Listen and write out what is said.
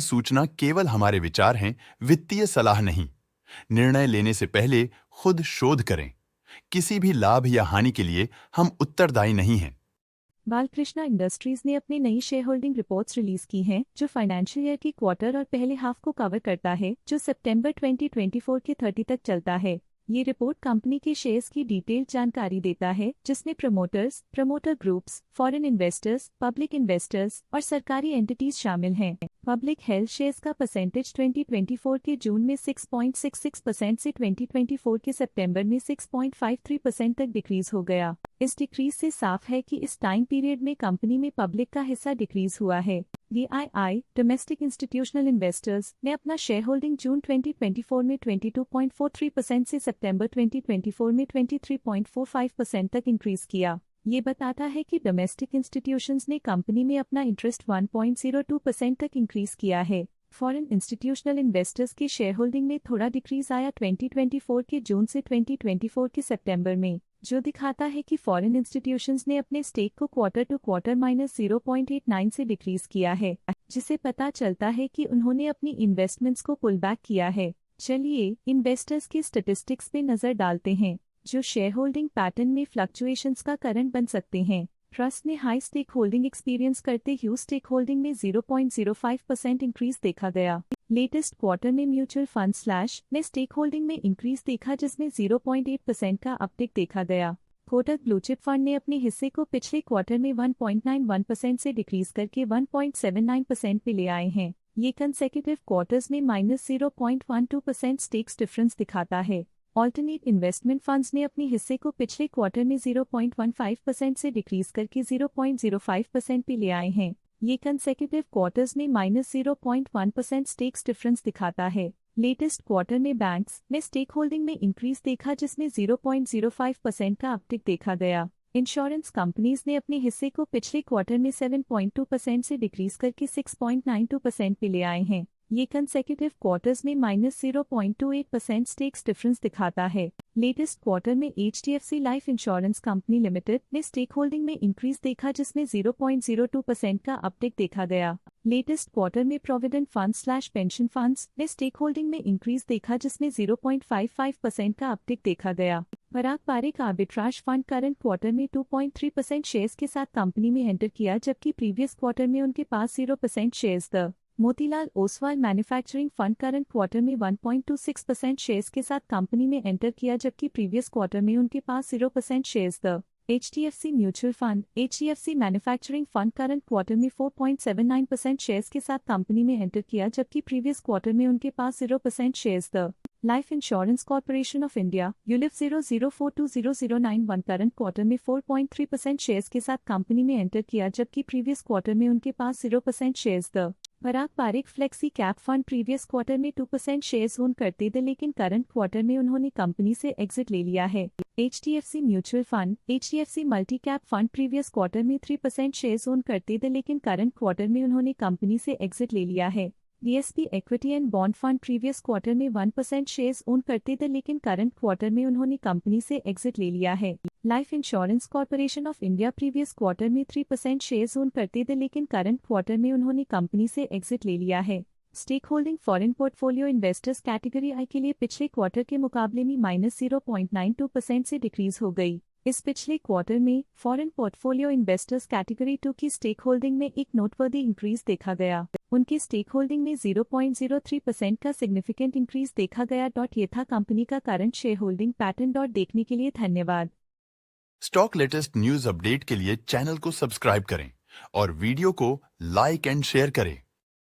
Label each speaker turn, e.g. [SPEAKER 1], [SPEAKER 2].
[SPEAKER 1] सूचना केवल हमारे विचार हैं, वित्तीय सलाह नहीं। निर्णय लेने से पहले खुद शोध करें। किसी भी लाभ या हानि के लिए हम उत्तरदायी नहीं हैं।
[SPEAKER 2] बालकृष्णा इंडस्ट्रीज ने अपनी नई शेयर होल्डिंग रिपोर्ट्स रिलीज की हैं, जो फाइनेंशियल ईयर की क्वार्टर और पहले हाफ को कवर करता है, जो सितंबर 2024 के 30 तक चलता है। ये रिपोर्ट कंपनी के शेयर्स की डिटेल्ड जानकारी देता है, जिसमें promoters, promoter groups, foreign investors, public investors और सरकारी एंटिटीज शामिल हैं। पब्लिक हेल्थ शेयर्स का परसेंटेज 2024 के जून में 6.66% से 2024 के सितंबर में 6.53% तक डिक्रीज हो गया। इस डिक्रीज से साफ है कि इस टाइम पीरियड में कंपनी में पब्लिक का हिस्सा डिक्रीज हुआ है। DII डोमेस्टिक इंस्टीट्यूशनल इन्वेस्टर्स ने अपना शेयर होल्डिंग जून 2024 में 22.43% से सितंबर 2024 में 23.45% तक इंक्रीज किया। ये बताता है कि डोमेस्टिक इंस्टीट्यूशंस ने कंपनी में अपना इंटरेस्ट 1.02% तक इंक्रीज किया है। फॉरेन इंस्टीट्यूशनल इन्वेस्टर्स की शेयर होल्डिंग में थोड़ा डिक्रीज आया 2024 के जून से 2024 के सितंबर में, जो दिखाता है कि फॉरेन इंस्टीट्यूशंस ने अपने स्टेक को क्वार्टर टू क्वार्टर -0.89 से डिक्रीज किया है, जिसे पता चलता है कि उन्होंने अपनी इन्वेस्टमेंट्स को पुल बैक किया है। चलिए इन्वेस्टर्स के स्टैटिस्टिक्स पे नजर डालते हैं, जो शेयर होल्डिंग पैटर्न में फ्लक्चुएशंस का कारण बन सकते हैं। ट्रस्ट ने हाई स्टेक होल्डिंग एक्सपीरियंस करते हुए स्टेक होल्डिंग में 0.05% इंक्रीज देखा गया। लेटेस्ट क्वार्टर में म्यूचुअल फंड स्लैश ने स्टेक होल्डिंग में इंक्रीज देखा, जिसमें 0.8% का अपटिक देखा गया। कोटक ब्लूचिप फंड ने अपने हिस्से को पिछले क्वार्टर में 1.91% से डिक्रीज करके 1.79% पे ले आए हैं। ये कंसेक्यूटिव क्वार्टर्स में -0.12% स्टेक्स डिफरेंस दिखाता है। ऑल्टरनेट इन्वेस्टमेंट फंड्स ने अपने हिस्से को पिछले क्वार्टर में 0.15% से डिक्रीज करके 0.05% पे ले आए हैं। ये कंसेक्यूटिव क्वार्टर्स में -0.1% स्टेक्स डिफरेंस दिखाता है। लेटेस्ट क्वार्टर में बैंक्स ने स्टेक होल्डिंग में इंक्रीज देखा, जिसमें 0.05% का अपटिक देखा गया। इंश्योरेंस कंपनीज ने अपने हिस्से को पिछले क्वार्टर में 7.2% से डिक्रीज करके 6.92% पे ले आए हैं। ये कंसेक्यूटिव क्वार्टर्स में -0.28% स्टेक्स डिफरेंस दिखाता है। लेटेस्ट क्वार्टर में HDFC life insurance company limited ने स्टेक होल्डिंग में इंक्रीज देखा, जिसमें 0.02% का अपटिक देखा गया। लेटेस्ट क्वार्टर में provident fund slash pension funds ने स्टेक होल्डिंग में इंक्रीज देखा, जिसमें 0.55% का अपटिक देखा गया। Parag Parikh arbitrage fund current quarter में 2.3% शेयर्स के साथ कंपनी में एंटर किया, जबकि प्रीवियस क्वार्टर में उनके पास 0% शेयर्स थे। Motilal Oswal manufacturing fund current quarter में 1.26% शेयर्स के साथ कंपनी में एंटर किया, जबकि प्रीवियस क्वार्टर में उनके पास 0% शेयर्स थे। HDFC mutual fund HDFC manufacturing fund current quarter में 4.79% शेयर्स के साथ कंपनी में एंटर किया, जबकि प्रीवियस क्वार्टर में उनके पास 0% शेयर्स थे। Life insurance corporation of India ULIP 00420091 current quarter में 4.3% शेयर्स के साथ कंपनी में एंटर किया, जबकि प्रीवियस क्वार्टर में उनके पास 0% शेयर्स थे। Parag Parikh flexi cap fund previous quarter में 2% शेयर्स ओन करते थे, लेकिन करंट क्वार्टर में उन्होंने कंपनी से एग्जिट ले लिया है। HDFC mutual fund HDFC multi cap fund previous quarter में 3% शेयर्स ओन करते थे, लेकिन करंट क्वार्टर में उन्होंने कंपनी से एग्जिट ले लिया है। DSP equity and bond fund previous quarter में 1% शेयर्स ओन करते थे, लेकिन करंट क्वार्टर में उन्होंने कंपनी से एग्जिट ले लिया है। Life insurance corporation of India previous quarter में 3% शेयर्स ओन करते थे, लेकिन करंट क्वार्टर में उन्होंने कंपनी से एग्जिट ले लिया है। Stake holding foreign portfolio investors category I के लिए पिछले क्वार्टर के मुकाबले में -0.92% से डिक्रीज हो गई। इस पिछले क्वार्टर में फॉरेन पोर्टफोलियो इन्वेस्टर्स कैटेगरी 2 की स्टेक होल्डिंग में एक नोटवर्दी इंक्रीज देखा गया। उनकी स्टेक होल्डिंग में 0.03% का सिग्निफिकेंट इंक्रीज देखा गया। ये था कंपनी का करंट शेयर होल्डिंग पैटर्न। देखने के लिए धन्यवाद।
[SPEAKER 1] स्टॉक लेटेस्ट न्यूज अपडेट के लिए चैनल को सब्सक्राइब करें और वीडियो को लाइक एंड शेयर करें।